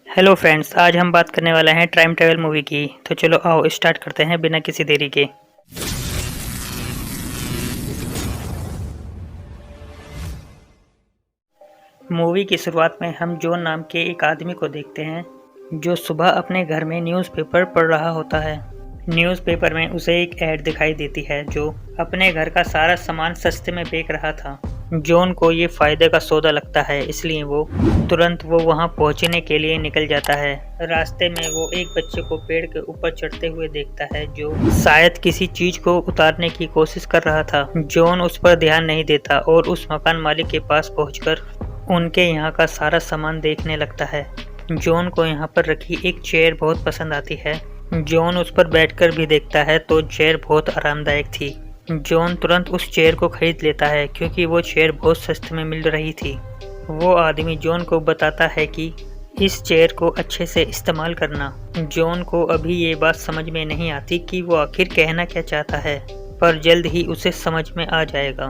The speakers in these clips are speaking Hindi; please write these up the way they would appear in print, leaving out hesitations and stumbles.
हेलो फ्रेंड्स, आज हम बात करने वाले हैं टाइम ट्रैवल मूवी की। तो चलो आओ स्टार्ट करते हैं बिना किसी देरी के। मूवी की शुरुआत में हम जॉन नाम के एक आदमी को देखते हैं जो सुबह अपने घर में न्यूज़पेपर पढ़ रहा होता है। न्यूज़पेपर में उसे एक ऐड दिखाई देती है जो अपने घर का सारा सामान सस्ते में बेच रहा था। जॉन को ये फायदे का सौदा लगता है, इसलिए वो तुरंत वहां पहुंचने के लिए निकल जाता है। रास्ते में वो एक बच्चे को पेड़ के ऊपर चढ़ते हुए देखता है जो शायद किसी चीज को उतारने की कोशिश कर रहा था। जॉन उस पर ध्यान नहीं देता और उस मकान मालिक के पास पहुंचकर उनके यहाँ का सारा सामान देखने लगता है। जॉन को यहाँ पर रखी एक चेयर बहुत पसंद आती है। जॉन उस पर बैठकर भी देखता है तो चेयर बहुत आरामदायक थी। जॉन तुरंत उस चेयर को खरीद लेता है क्योंकि वो चेयर बहुत सस्ते में मिल रही थी। वो आदमी जॉन को बताता है कि इस चेयर को अच्छे से इस्तेमाल करना। जॉन को अभी ये बात समझ में नहीं आती कि वो आखिर कहना क्या चाहता है, पर जल्द ही उसे समझ में आ जाएगा।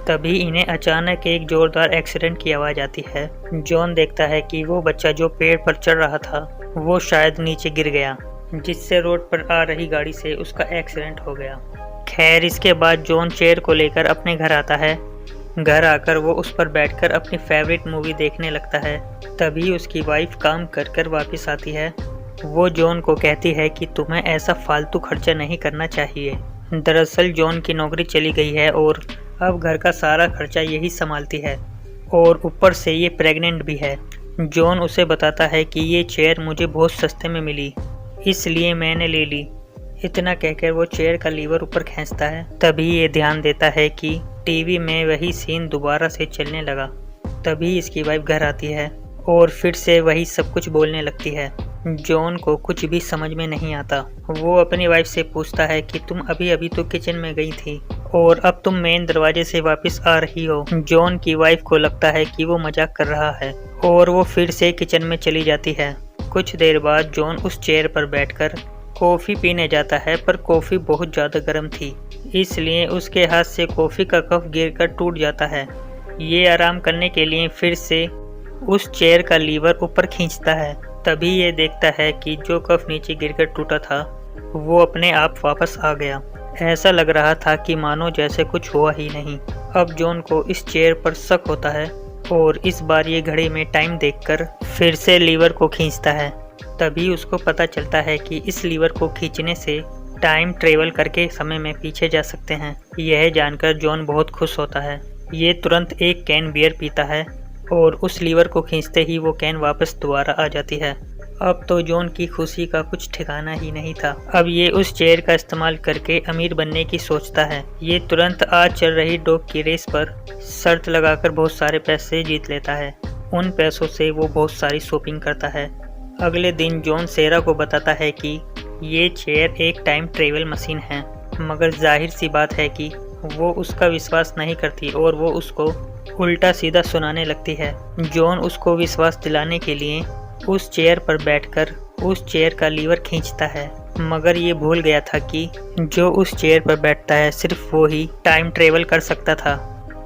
तभी इन्हें अचानक एक जोरदार एक्सीडेंट की आवाज़ आती है। जॉन देखता है कि वो बच्चा जो पेड़ पर चढ़ रहा था वो शायद नीचे गिर गया, जिससे रोड पर आ रही गाड़ी से उसका एक्सीडेंट हो गया। खैर, इसके बाद जॉन चेयर को लेकर अपने घर आता है। घर आकर वो उस पर बैठकर अपनी फेवरेट मूवी देखने लगता है। तभी उसकी वाइफ काम कर कर वापस आती है। वो जॉन को कहती है कि तुम्हें ऐसा फालतू खर्चा नहीं करना चाहिए। दरअसल जॉन की नौकरी चली गई है और अब घर का सारा खर्चा यही संभालती है, और ऊपर से ये प्रेग्नेंट भी है। जॉन उसे बताता है कि ये चेयर मुझे बहुत सस्ते में मिली, इसलिए मैंने ले ली। इतना कहकर वो चेयर का लीवर ऊपर खींचता है। तभी ये ध्यान देता है कि टीवी में वही सीन दोबारा से चलने लगा। तभी इसकी वाइफ घर आती है और फिर से वही सब कुछ बोलने लगती है। जॉन को कुछ भी समझ में नहीं आता। वो अपनी वाइफ से पूछता है कि तुम अभी अभी तो किचन में गई थी और अब तुम मेन दरवाजे से वापस आ रही हो। जॉन की वाइफ को लगता है कि वो मजाक कर रहा है और वो फिर से किचन में चली जाती है। कुछ देर बाद जॉन उस चेयर पर बैठकर कॉफ़ी पीने जाता है, पर कॉफ़ी बहुत ज़्यादा गर्म थी, इसलिए उसके हाथ से कॉफ़ी का कप गिरकर टूट जाता है। ये आराम करने के लिए फिर से उस चेयर का लीवर ऊपर खींचता है। तभी ये देखता है कि जो कप नीचे गिरकर टूटा था वो अपने आप वापस आ गया। ऐसा लग रहा था कि मानो जैसे कुछ हुआ ही नहीं। अब जॉन को इस चेयर पर शक होता है और इस बार ये घड़ी में टाइम देखकर फिर से लीवर को खींचता है। तभी उसको पता चलता है कि इस लीवर को खींचने से टाइम ट्रेवल करके समय में पीछे जा सकते हैं। यह जानकर जॉन बहुत खुश होता है। ये तुरंत एक कैन बियर पीता है और उस लीवर को खींचते ही वो कैन वापस दोबारा आ जाती है। अब तो जॉन की खुशी का कुछ ठिकाना ही नहीं था। अब ये उस चेयर का इस्तेमाल करके अमीर बनने की सोचता है। ये तुरंत आज चल रही डॉग की रेस पर शर्त लगाकर बहुत सारे पैसे जीत लेता है। उन पैसों से वो बहुत सारी शॉपिंग करता है। अगले दिन जॉन सेरा को बताता है कि ये चेयर एक टाइम ट्रेवल मशीन है, मगर जाहिर सी बात है कि वो उसका विश्वास नहीं करती और वो उसको उल्टा सीधा सुनाने लगती है। जॉन उसको विश्वास दिलाने के लिए उस चेयर पर बैठकर उस चेयर का लीवर खींचता है, मगर ये भूल गया था कि जो उस चेयर पर बैठता है सिर्फ वो ही टाइम ट्रेवल कर सकता था।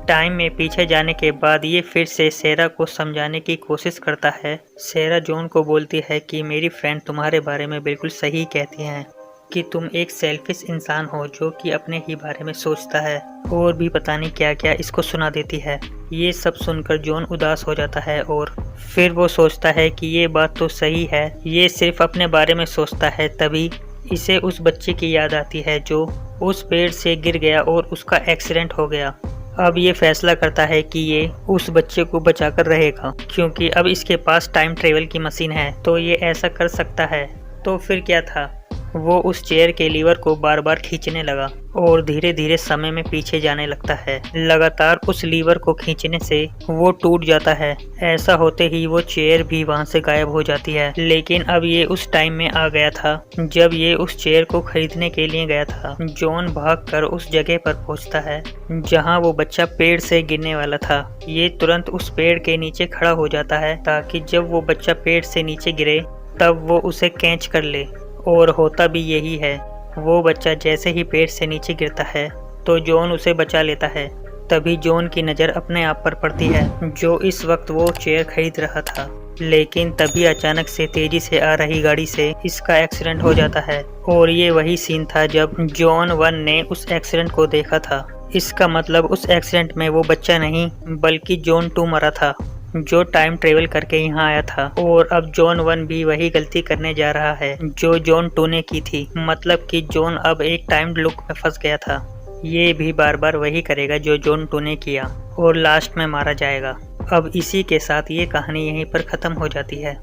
टाइम में पीछे जाने के बाद ये फिर से सेरा को समझाने की कोशिश करता है। सेरा जॉन को बोलती है कि मेरी फ्रेंड तुम्हारे बारे में बिल्कुल सही कहती हैं कि तुम एक सेल्फिश इंसान हो जो कि अपने ही बारे में सोचता है, और भी पता नहीं क्या क्या इसको सुना देती है। ये सब सुनकर जॉन उदास हो जाता है और फिर वो सोचता है कि ये बात तो सही है, ये सिर्फ अपने बारे में सोचता है। तभी इसे उस बच्चे की याद आती है जो उस पेड़ से गिर गया और उसका एक्सीडेंट हो गया। अब ये फैसला करता है कि ये उस बच्चे को बचाकर रहेगा, क्योंकि अब इसके पास टाइम ट्रेवल की मशीन है तो ये ऐसा कर सकता है। तो फिर क्या था, वो उस चेयर के लीवर को बार बार खींचने लगा और धीरे धीरे समय में पीछे जाने लगता है। लगातार उस लीवर को खींचने से वो टूट जाता है। ऐसा होते ही वो चेयर भी वहां से गायब हो जाती है। लेकिन अब ये उस टाइम में आ गया था जब ये उस चेयर को खरीदने के लिए गया था। जॉन भागकर उस जगह पर पहुंचता है जहां वो बच्चा पेड़ से गिरने वाला था। ये तुरंत उस पेड़ के नीचे खड़ा हो जाता है ताकि जब वो बच्चा पेड़ से नीचे गिरे तब वो उसे कैच कर ले, और होता भी यही है। वो बच्चा जैसे ही पेड़ से नीचे गिरता है तो जॉन उसे बचा लेता है। तभी जॉन की नज़र अपने आप पर पड़ती है जो इस वक्त वो चेयर खरीद रहा था। लेकिन तभी अचानक से तेजी से आ रही गाड़ी से इसका एक्सीडेंट हो जाता है और ये वही सीन था जब जॉन 1 ने उस एक्सीडेंट को देखा था। इसका मतलब उस एक्सीडेंट में वो बच्चा नहीं बल्कि जॉन 2 मरा था, जो टाइम ट्रेवल करके यहाँ आया था। और अब जॉन 1 भी वही गलती करने जा रहा है जो जॉन 2 ने की थी। मतलब कि जॉन अब एक टाइम लूप में फंस गया था। ये भी बार बार वही करेगा जो जॉन 2 ने किया और लास्ट में मारा जाएगा। अब इसी के साथ ये कहानी यहीं पर ख़त्म हो जाती है।